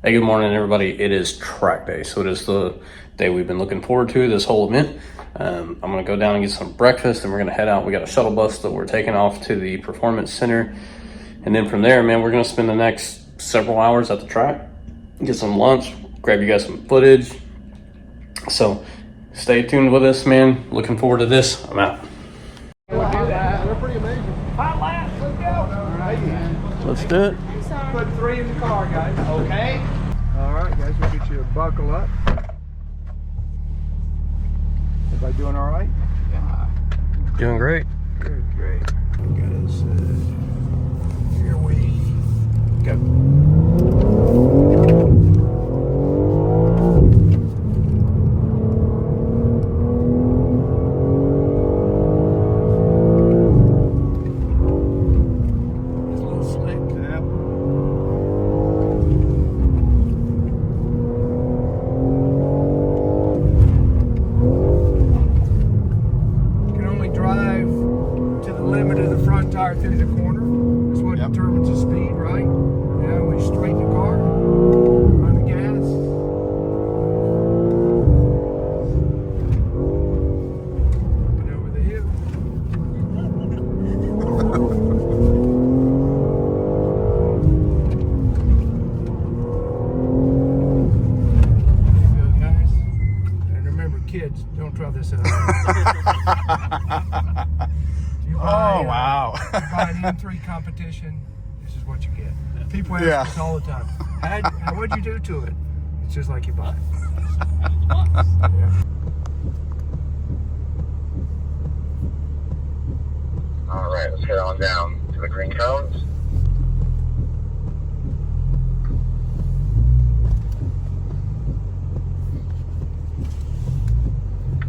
Hey, good morning, everybody. It is track day, so it is the day we've been looking forward to, this whole event. I'm going to go down and get some breakfast, and we're going to head out. We got a shuttle bus that we're taking off to the Performance Center. And then from there, man, we're going to spend the next several hours at the track, get some lunch, grab you guys some footage. So stay tuned with us, man. Looking forward to this. I'm out. They're pretty amazing. Hot laps, let's go. All right, Let's do it. put 3 in the car, guys. Okay. All right, guys, we'll get you a buckle up. Everybody doing all right? Yeah. Doing great. Good, great. Guys, here we go. Through the corner. That's what determines the speed, right? Now we straighten the car, run the gas. Up and over the hill. There you go, guys. And remember, kids, don't try this at home. Oh, wow. You buy an M3 competition, this is what you get. People ask us all the time, what'd you do to it? It's just like you buy it. Yeah. All right, let's head on down to the green cones.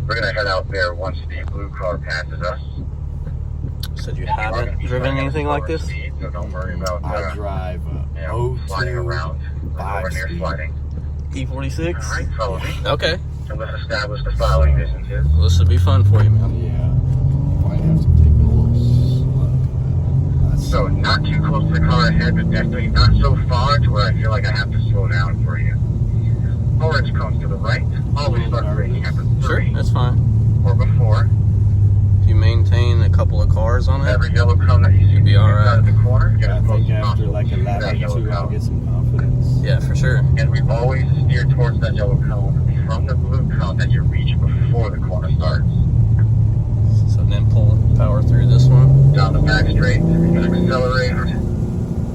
We're going to head out there once the blue car passes us. Said you haven't driven anything like this? Speed, so don't worry about I drive sliding around. Nowhere near sliding. E46? All right, follow me. Okay. And let's establish the following distances. Well, this would be fun for you, man. Yeah. Might have to take a little slow. So not too close to the car ahead, but definitely not so far to where I feel like I have to slow down for you. Orange cones to the right. Always start braking after 3. Sure, that's fine. Or before. If you maintain a couple of cars on it, Every yellow cone that you see you'll be all right. out of the corner, get I as close think as after possible like a to lap that or yellow 2, I'll cone. get some confidence. yeah, for sure. And we always steer towards that yellow cone from the blue cone that you reach before the corner starts. So then pull power through this one. Down the back straight, you can accelerate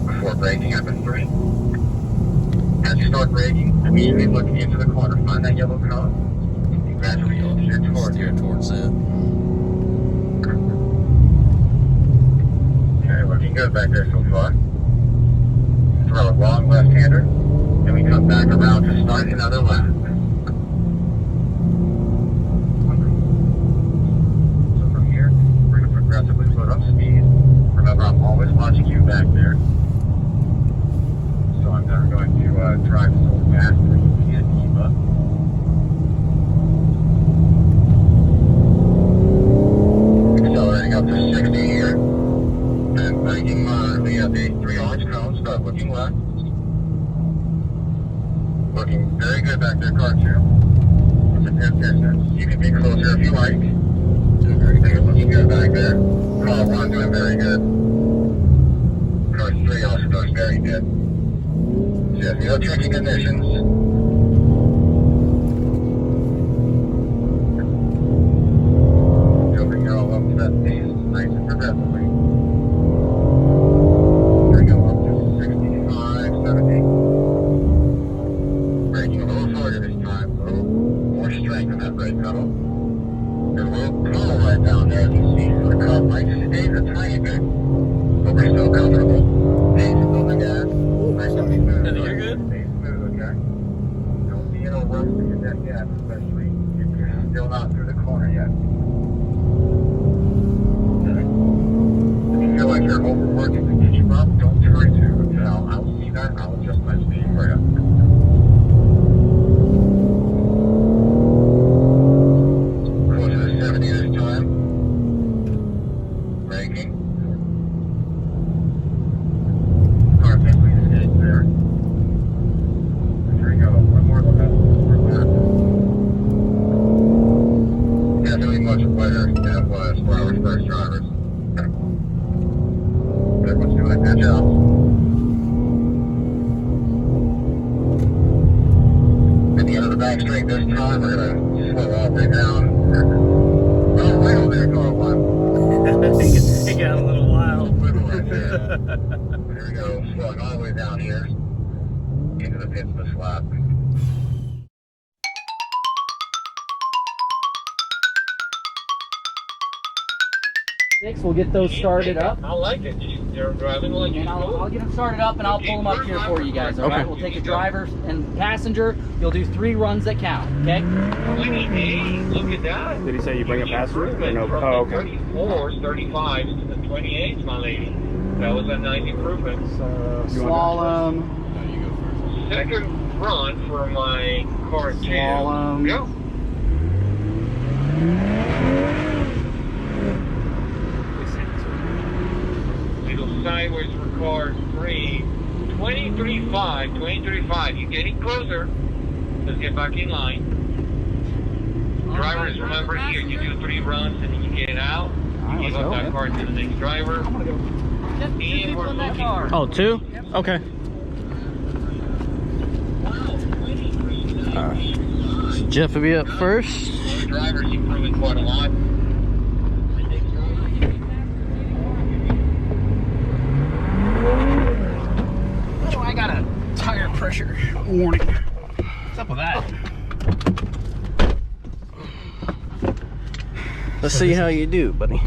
before braking after 3. As you start braking, immediately look into the corner, find that yellow cone, and gradually steer towards it. Okay, looking good back there so far. Throw a long left-hander, and we come back around to start another lap. So from here, we're going to progressively put up speed. Remember, I'm always watching you back there. So I'm never going to drive so fast that you can't keep up. Accelerating up to 60 here. And braking moderately at the 3 orange cones. Start looking left. Looking very good back there, car 2. It's a good distance. You can be closer if you like. Doing very good. Looking good back there. Car 1 doing very good. Car 3 also doing very good. So, no tricky conditions. Building your all up to that pace, nice and progressively. Here we go up to 65, 70. Braking a little harder this time, a little more strength in that brake pedal. There's a little pull right down there, as you see, so the car might stay a tiny bit, but we're still comfortable. Pace is on the gas, nice and smooth. You're good? Don't be in a rush to get that gas, especially if you're still not through the corner yet. Okay. If you feel like you're overworking to get you up, don't hurry to. I'll see that and I'll adjust my speed for you. Closer to 70 this time. Braking. Car can't escape there. back straight this time. We're gonna slow all the way down. Oh, right over there, car one. It got a little wild. Little right there. Here we go, slowing all the way down here into the pits of this lap. We'll get those started up. I like it. They're driving like And I'll get them started up and I'll pull them up here for you guys, all right? We'll take a driver and passenger. You'll do 3 runs that count, okay? 28, look at that. Did he say you bring a passenger? Or no? From Oh, the okay. 34s, 35s to the 28s, my lady. That was a nice improvement. Slalom. Second run for my car 2. Slalom. Go. Little sideways for car 3. 23.5. You're getting closer. Let's get back in line. Drivers, remember here, you do 3 runs and then you get out. You give up that car to the next driver. I'm gonna go. Just 2 people in that car. Oh, 2? Okay. Jeff will be up first. Drivers improving quite a lot. Oh, I got a tire pressure warning. What's up with that? Let's see how you do, buddy.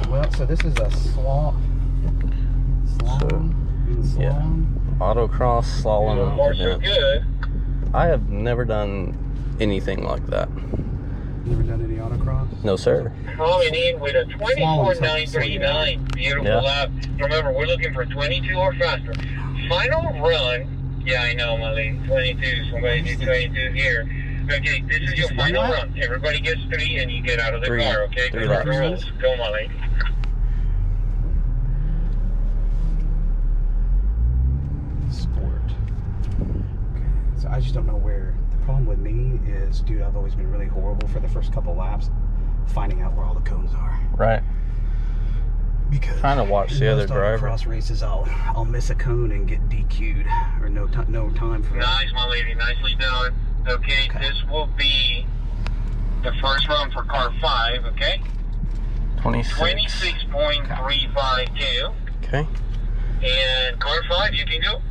Well, so this is a slalom. Yeah. Autocross slalom Far so event. good. I have never done anything like that. Never done any autocross? No, sir. Coming in with a 24.939. Beautiful Yeah. lap. Remember, we're looking for 22 or faster. Final run. Yeah, I know, my lady. 22. Somebody did 22 here. Okay, this is your final run. Everybody gets 3 and you get out of the car, okay? Three Those are the laps. rules. Go, my lady. Sport. Okay, so I just don't know where. The problem with me is, dude, I've always been really horrible for the first couple laps finding out where all the cones are. Right. Because Trying to watch the other driver. Cross races, I'll miss a cone and get DQ'd or no time for Nice, my lady. Nicely done. Okay, this will be the first run for car 5, okay? 26. 26.352. Okay. And car 5, you can go.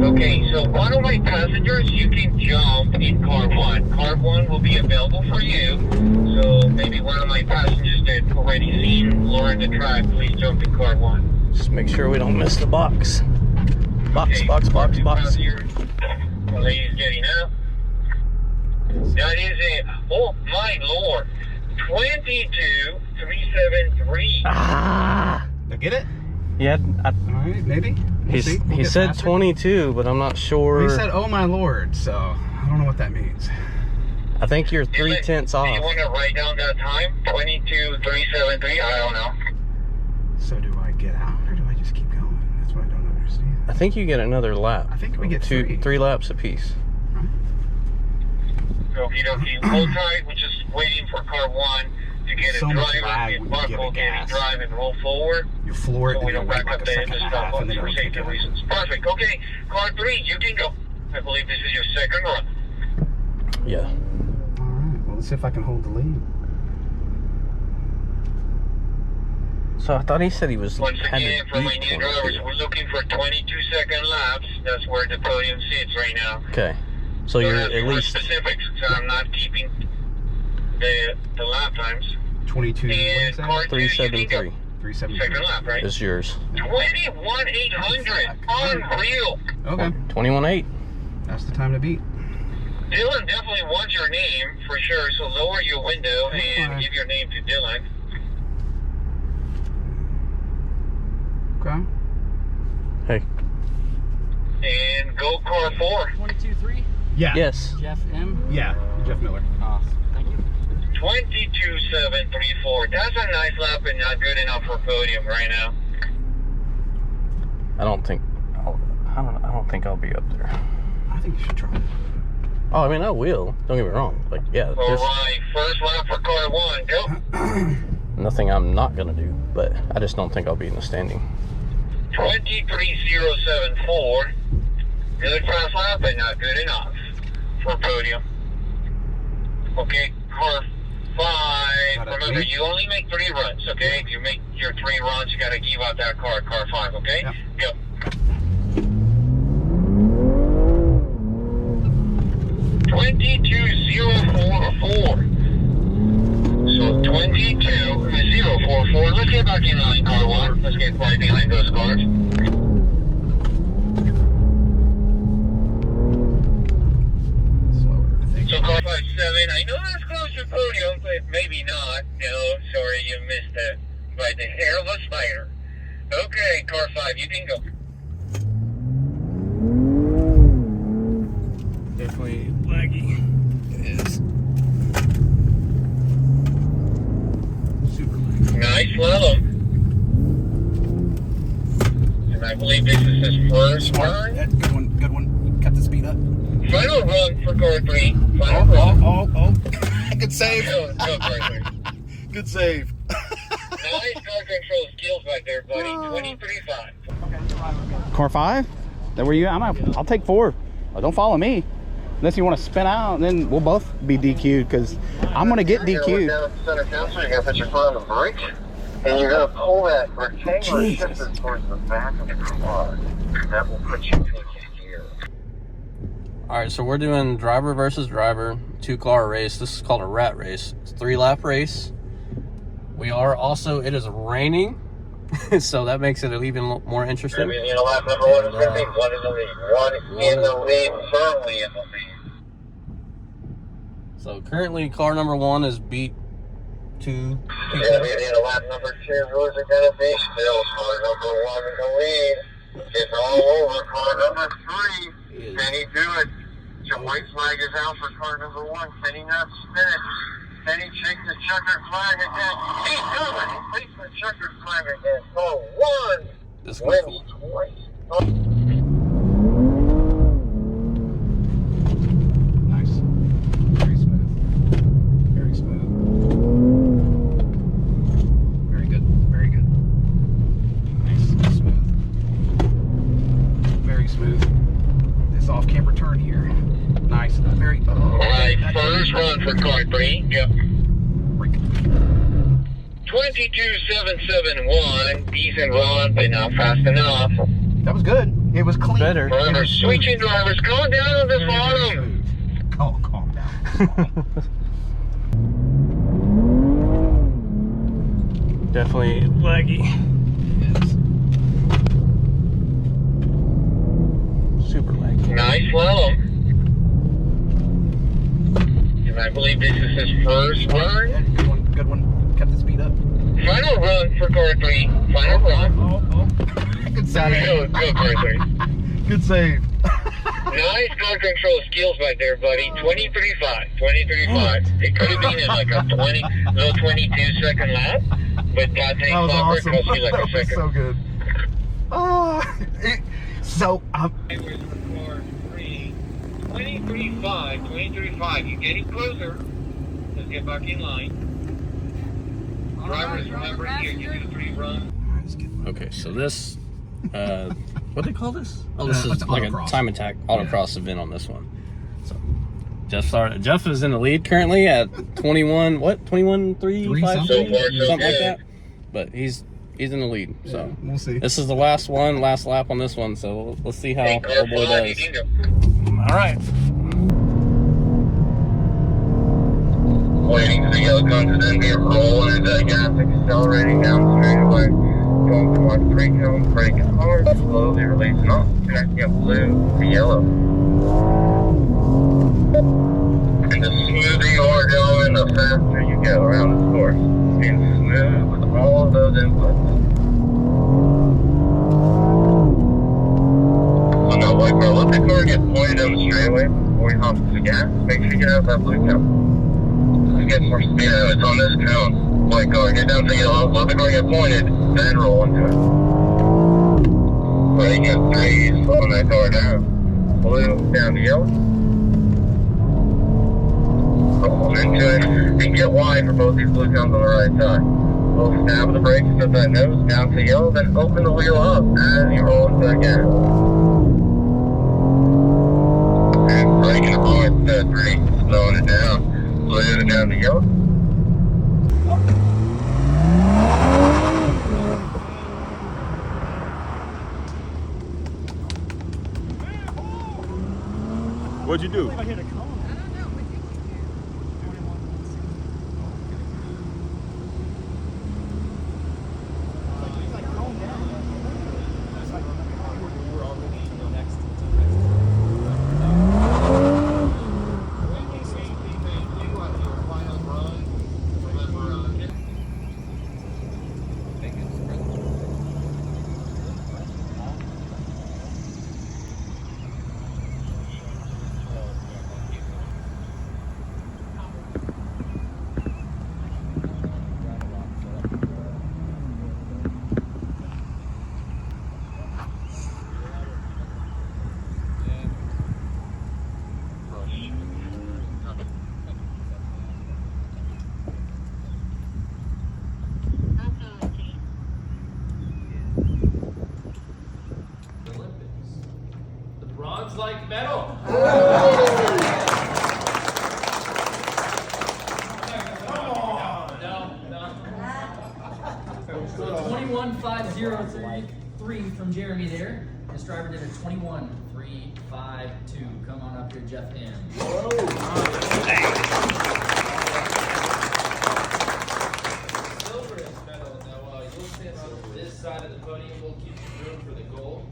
Okay, so one of my passengers, you can jump in car 1. Car 1 will be available for you. So maybe one of my passengers that already seen Lauren the track, please jump in car 1. Just make sure we don't miss the box. Box. The lady's getting out. That is it. Oh my lord. 22.373. Ah! Did I get it? Yeah, All right, maybe. We'll see. We'll he get said past it. 22, but I'm not sure. Well, he said, "Oh my lord," so I don't know what that means. I think you're 0.3 Do off. you want to write down that time? 22.373? I don't know. So do I get out or do I just keep going? That's what I don't understand. I think you get another lap. I think we get 3 laps apiece. Okie dokie. Hold tight. We're just waiting for car 1 to get So a much driver, lag get when you give buckled, it get a gas. drive, and roll forward. You floor it So and we then don't wait back like up a the second engine and a stop half and then for it'll keep safety going. reasons. Perfect. Okay, car 3, you can go. I believe this is your second run. Yeah. All right. Well, let's see if I can hold the lead. So I thought he said he was Once had again, to for my beat new drivers, 22. we're looking for 22-second laps. That's where the podium sits right now. Okay. So you're that's at for least specifics, so I'm not keeping the lap times. 22. And car 2, you can go. 373 373. Second lap, right? is yours. 21,800. Unreal. Okay. 21.8. That's the time to beat. Dylan definitely wants your name for sure, so lower your window and give your name to Dylan. Okay. Hey. And go car 4. 22.3. Yeah. Yes. Jeff M. Yeah, Jeff Miller. Awesome. Thank you. 22.734. That's a nice lap and not good enough for podium right now. I don't think I'll be up there. I think you should try it. Oh, I mean, I will. Don't get me wrong. Like, yeah. All right, first lap for car 1. Go. nothing I'm not gonna do, but I just don't think I'll be in the standing. 23074. Good fast lap, but not good enough for podium. Okay, car 5. Remember, you only make 3 runs, okay? If you make your 3 runs, you gotta give out that car 5, okay? Yep. Go. 22044. So 22044. Let's get back in line, car 1. Let's get right behind those cars. So car 57, I know that's close to podium, but maybe not. No, sorry, you missed it by the hair of a spider. Okay, car 5, you can go. Definitely laggy. It is. Super laggy. Nice slalom. And I believe this is his first run. That's a good one. Good one. Cut the speed up. Final run for car 3. Final run. Oh. Good save. Go, car 3. Good save. Nice car control skills back there, buddy. 23.5. Car 5? That where you at? I'll take 4. Oh, don't follow me. Unless you want to spin out, and then we'll both be DQ'd, because I'm going to get You're DQ'd. down at the center console, you're going to put your foot on the brake, and you're going to pull that rectangular shifter towards the back of the car. That will put you to a gear. All right, so we're doing driver versus driver, 2-car race. This is called a rat race. It's a 3-lap race. We are also, it is raining, so that makes it even more interesting. You know, lap number 1 is going to be 1 in the lead. 1 in the lead, firmly in the lead. So currently car number 1 is beat 2. Yeah, lap number 2, who is it going to be? Still car number 1 in the lead. It's all over car number 3. Can he do it? Your white flag is out for car number 1. Can he not spin it? Can he shake the checkered flag again? He's doing it. He shakes the checkered flag again. Oh, 1 This wins twice. Nice. Very smooth. Very smooth. Very good. Very good. Nice. Smooth. Very smooth. This off-camber turn here. Nice. Very. Alright, first run for car 3. Yep. 22771. Decent run, but not fast enough. That was good. It was clean. Better. Remember, switching drivers, calm down on this bottom. Calm down. Definitely laggy. Super laggy. Nice slalom. And I believe this is his first run. Yeah, good one. Good one. Cut the speed up. Final run for car 3. Final run. Oh. Good save. Go, car 3. Good save. Nice car control skills back there, buddy. 23.5. 23.5. It could have been in like a 22-second lap, but God thank That was fucker, awesome. cost you like That a was second. so good. So, Car 3. 23.5. 23.5. You're getting closer. Let's get back in line. Drivers, remember here, you do 3 runs. Okay, so this, what do they call this? Oh, this It's is like Autocross. a time attack autocross event on this one. So Jeff is in the lead currently at 21, what? 21.356? So far, so Something like good. that. But he's in the lead. So we'll see. this is the last lap on this one. So let's see how Hey, our car boy 5, you does. can go. All right. Waiting for the yellow cones and then be rolling into that gas, accelerating down the straightaway. Going towards 3 cones, braking hard, slowly releasing off, connecting up blue to yellow. And the smoother you are going, the faster you go around this course. Being smooth with all of those inputs. So now, like, bro, let the car get pointed down the straightaway before you hop to the gas. Make sure you get out of that blue cone. Get more speed. Yeah, it's on this cone. White car, get down to yellow, let the car get pointed, then roll into it. Braking at 3, slowing that car down. Blue down to yellow. Roll into it, and get wide for both these blue cones on the right side. Hold down with the brakes, set that nose down to yellow, then open the wheel up as you roll into the gas. And braking the forward to 3, slowing it down. Slowing it down to yellow. What'd you do? Bronze like metal. So 21,503 from Jeremy there. This driver did a 21,352. Come on up here, Jeff M. Silver is metal. Now you'll sit on this side of the podium. We'll keep room for the gold.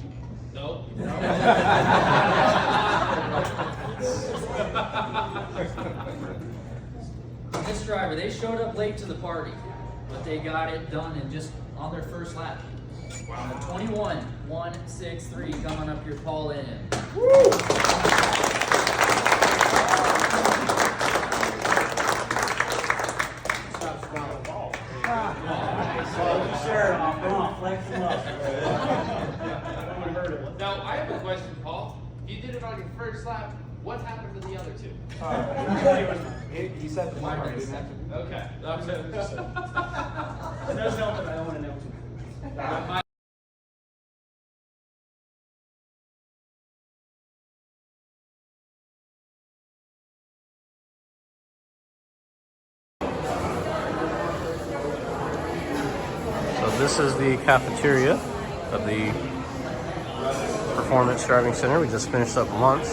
Nope. This driver, they showed up late to the party, but they got it done in just on their first lap. Wow. 21,163. Come on up here, Paul in. Woo! Now, I have a question, Paul. You did it on your first lap. What happened to the other two? He said the mark. Okay. There's no help that I want to know. So this is the cafeteria of the Performance Driving Center. We just finished up lunch.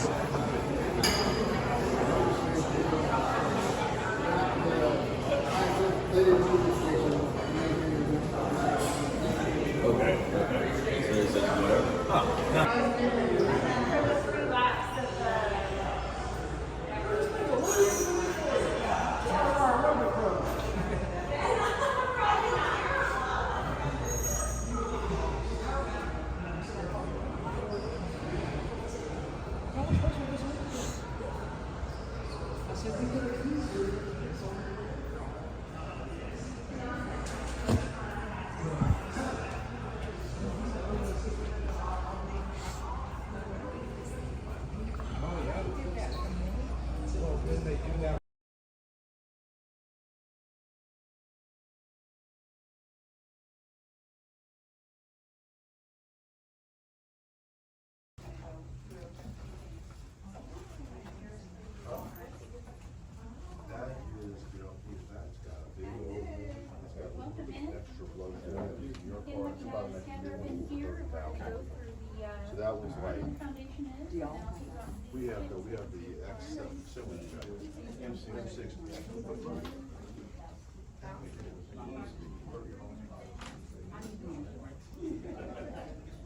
So that was like, we have the X7 M6.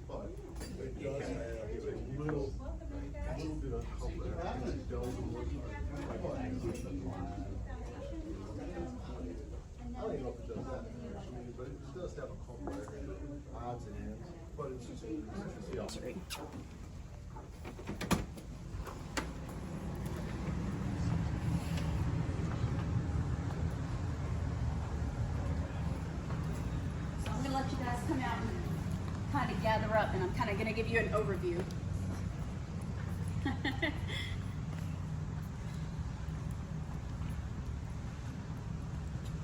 But it does have a little bit of help there. I think it don't know if it does that actually, but it does have a couple of odds and ends. But it's just sorry. So I'm gonna let you guys come out and kind of gather up, and I'm kind of gonna give you an overview.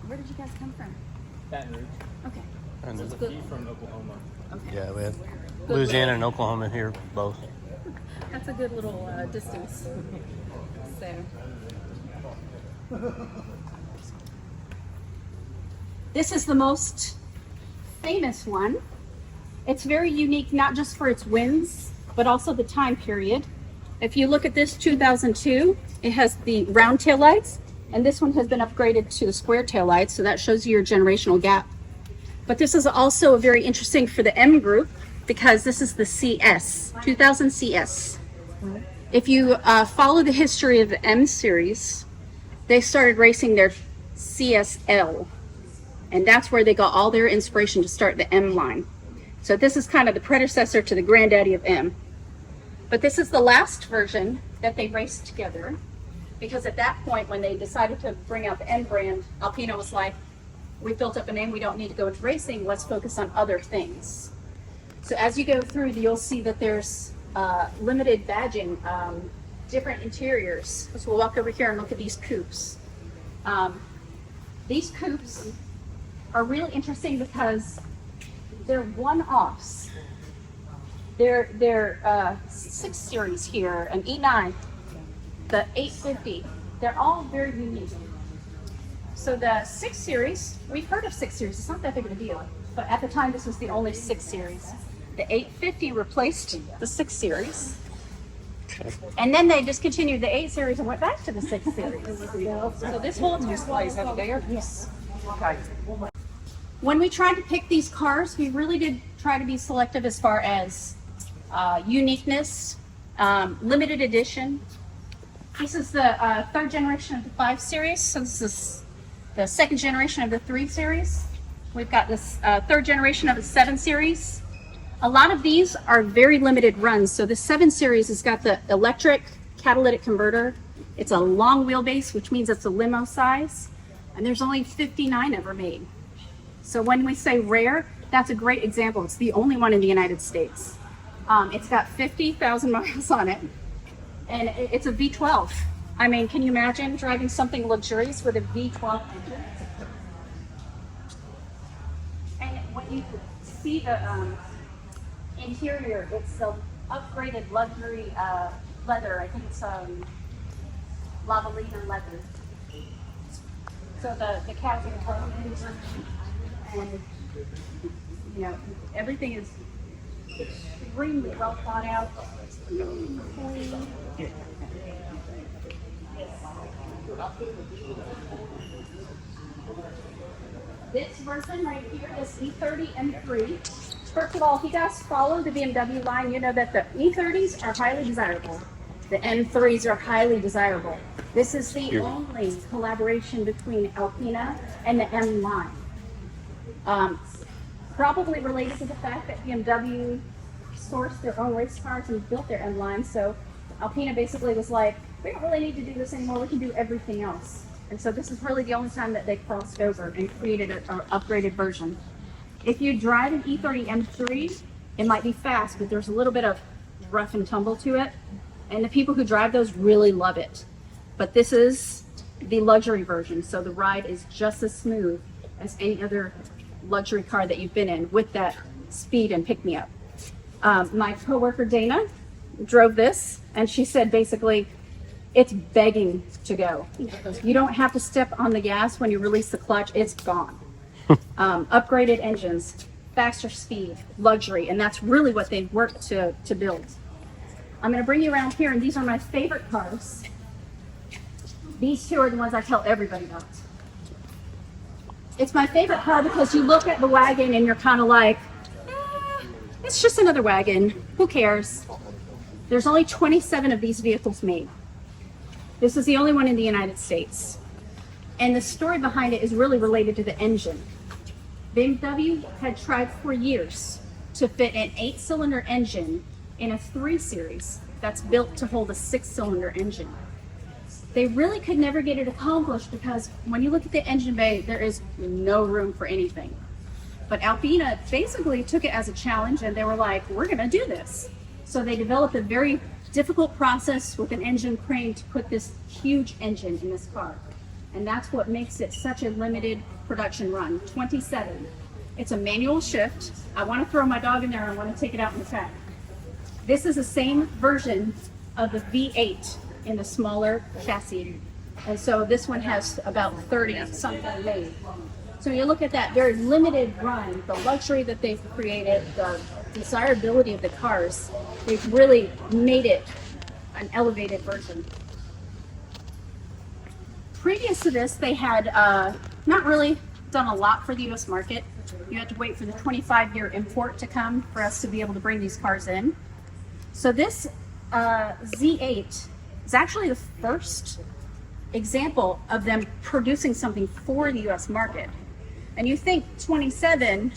Where did you guys come from? Baton Rouge. Okay. And So it's He's good. from Oklahoma. Okay. yeah, we had Louisiana and Oklahoma here both. That's a good little distance. So. This is the most famous one. It's very unique, not just for its wins, but also the time period. If you look at this 2002, it has the round tail lights, and this one has been upgraded to the square tail lights, so that shows you your generational gap. But this is also very interesting for the M group because this is the CS, 2000 CS. If you follow the history of the M series, they started racing their CSL, and that's where they got all their inspiration to start the M line. So this is kind of the predecessor to the granddaddy of M. But this is the last version that they raced together, because at that point when they decided to bring out the M brand, Alpina was like, we built up a name, we don't need to go into racing, let's focus on other things. So as you go through, you'll see that there's limited badging, different interiors. So we'll walk over here and look at these coupes. These coupes are really interesting because they're one-offs. They're 6 series here, an E9, the 850. They're all very unique. So the 6 series, we've heard of 6 series. It's not that big of a deal, but at the time this was the only 6 series. The 850 replaced the 6 series. And then they discontinued the 8 series and went back to the 6 series. So this whole place over there? Yes. Okay. When we tried to pick these cars, we really did try to be selective as far as uniqueness, limited edition. This is the 3rd generation of the 5 series. So this is the 2nd generation of the 3 series. We've got this 3rd generation of the 7 series. A lot of these are very limited runs. So the 7 series has got the electric catalytic converter. It's a long wheelbase, which means it's a limo size. And there's only 59 ever made. So when we say rare, that's a great example. It's the only one in the United States. It's got 50,000 miles on it, and it's a V12. I mean, can you imagine driving something luxurious with a V12 engine? And when you see the interior, it's an upgraded luxury leather. I think it's Lavalina leather. So the cabs are closed, and you know, everything is extremely well thought out. Clean. This version right here is E30 M3. First of all, if you guys follow the BMW line, you know that the E30s are highly desirable. The M3s are highly desirable. This is the only collaboration between Alpina and the M line. Probably related to the fact that BMW sourced their own race cars and built their M line, so Alpina basically was like, we don't really need to do this anymore, we can do everything else. And so this is really the only time that they crossed over and created an upgraded version. If you drive an E30 M3, it might be fast, but there's a little bit of rough and tumble to it. And the people who drive those really love it. But this is the luxury version, so the ride is just as smooth as any other luxury car that you've been in with that speed and pick-me-up. My coworker Dana drove this, and she said basically, it's begging to go. You don't have to step on the gas when you release the clutch, it's gone. Upgraded engines, faster speed, luxury, and that's really what they've worked to build. I'm gonna bring you around here, and these are my favorite cars. These two are the ones I tell everybody about. It's my favorite car because you look at the wagon and you're kind of like, it's just another wagon, who cares? There's only 27 of these vehicles made. This is the only one in the United States. And the story behind it is really related to the engine. BMW had tried for years to fit an 8-cylinder engine in a 3 series that's built to hold a 6-cylinder engine. They really could never get it accomplished because when you look at the engine bay, there is no room for anything. But Alpina basically took it as a challenge, and they were like, we're gonna do this. So they developed a very difficult process with an engine crane to put this huge engine in this car. And that's what makes it such a limited production run, 27. It's a manual shift. I want to throw my dog in there and I want to take it out in the track. This is the same version of the V8 in the smaller chassis. And so this one has about 30 something made. So you look at that very limited run, the luxury that they've created, the desirability of the cars, they've really made it an elevated version. Previous to this, they had not really done a lot for the US market. You had to wait for the 25-year import to come for us to be able to bring these cars in. So this Z8 is actually the first example of them producing something for the US market. And you think 27,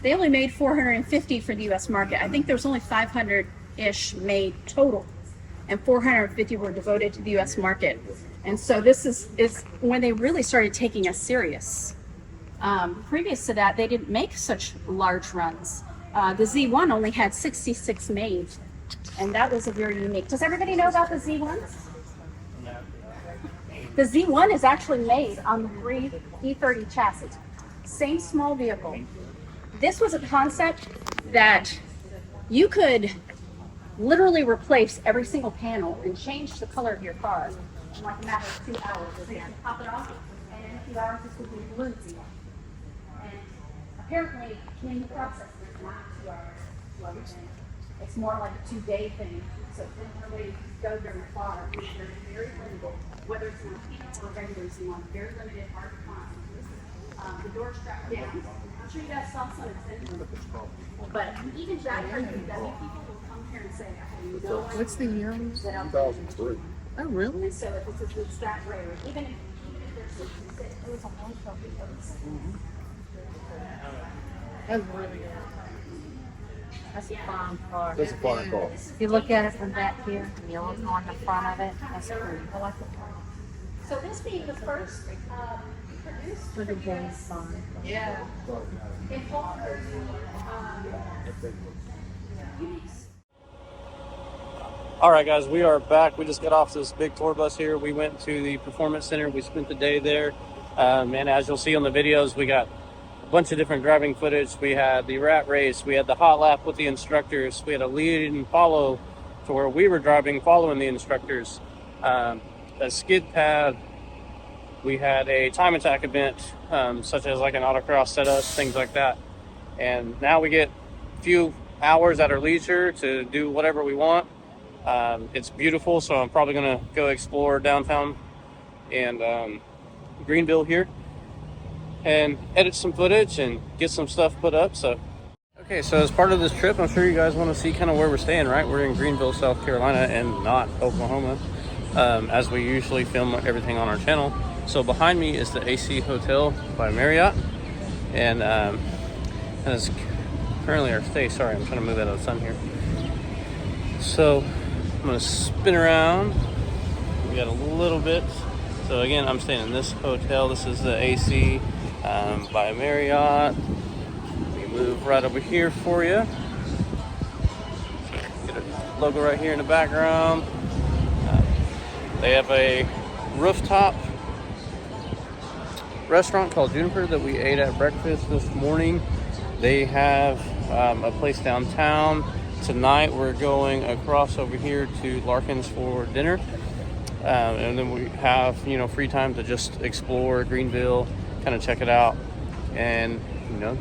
they only made 450 for the US market. I think there was only 500-ish made total, and 450 were devoted to the US market. And so this is when they really started taking us serious. Previous to that, they didn't make such large runs. The Z1 only had 66 made, and that was a very unique. Does everybody know about the Z1s? The Z1 is actually made on the E30 chassis. Same small vehicle. This was a concept that you could literally replace every single panel and change the color of your car in like a matter of 2 hours. So you can pop it off, and in a few hours this would be blue. And apparently in the process it's not 2 hours to everything. It's more like a 2-day thing. So it doesn't really go very far. They're very limited, whether it's an Alpina or regular Z1, very limited, hard to find. The door strap down. I'm sure you guys saw some extensions. But even that BMW people will come here and say, I know What's the year? 2003. Oh, really? and so it's that rare. Even if there's 66, it was a long trophy. That's really good. That's a fine car. That's a fine car. If you look at it from back here, the yellow's on the front of it, that's pretty. I like the car. So this being the first produced Look at James Bond. Yeah. in full All right, guys, we are back. We just got off this big tour bus here. We went to the Performance Center. We spent the day there. And as you'll see on the videos, we got a bunch of different driving footage. We had the rat race. We had the hot lap with the instructors. We had a lead and follow to where we were driving, following the instructors. A skid pad. We had a time attack event, such as like an autocross setup, things like that. And now we get a few hours at our leisure to do whatever we want. It's beautiful, so I'm probably gonna go explore downtown and Greenville here and edit some footage and get some stuff put up. So okay, so as part of this trip, I'm sure you guys want to see kind of where we're staying, right? We're in Greenville, South Carolina, and not Oklahoma, as we usually film everything on our channel. So behind me is the AC Hotel by Marriott, and that's currently our stay. Sorry, I'm trying to move out of the sun here. So I'm gonna spin around. We got a little bit. So again, I'm staying in this hotel. This is the AC by Marriott. We move right over here for you. Get a logo right here in the background. They have a rooftop restaurant called Juniper that we ate at breakfast this morning. They have a place downtown. Tonight we're going across over here to Larkin's for dinner, and then we have free time to just explore Greenville, kind of check it out, and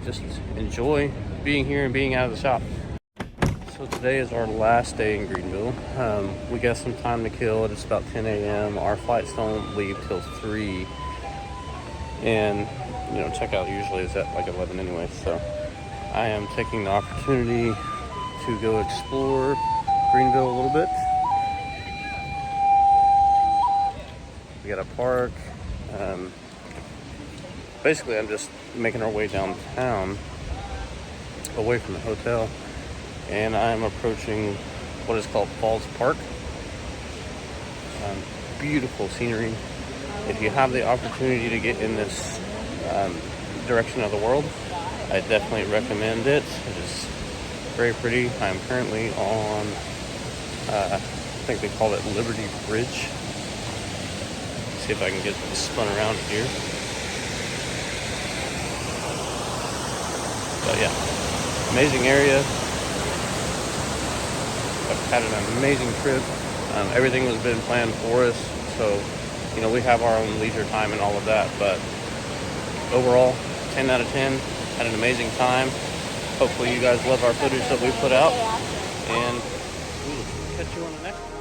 just enjoy being here and being out of the shop. So today is our last day in Greenville. We got some time to kill. It's about 10 a.m. Our flights don't leave till 3, and checkout usually is at like 11 anyway. So I am taking the opportunity to go explore Greenville a little bit. We got a park. Basically, I'm just making our way downtown, away from the hotel, and I'm approaching what is called Falls Park. Beautiful scenery. If you have the opportunity to get in this direction of the world, I definitely recommend it. It is very pretty. I'm currently on, I think they call it Liberty Bridge. Let's see if I can get spun around here. But yeah, amazing area. I've had an amazing trip. Everything was been planned for us, so you know, we have our own leisure time and all of that, but overall 10 out of 10. Had an amazing time. Hopefully you guys love our footage that we put out, and we'll catch you on the next one.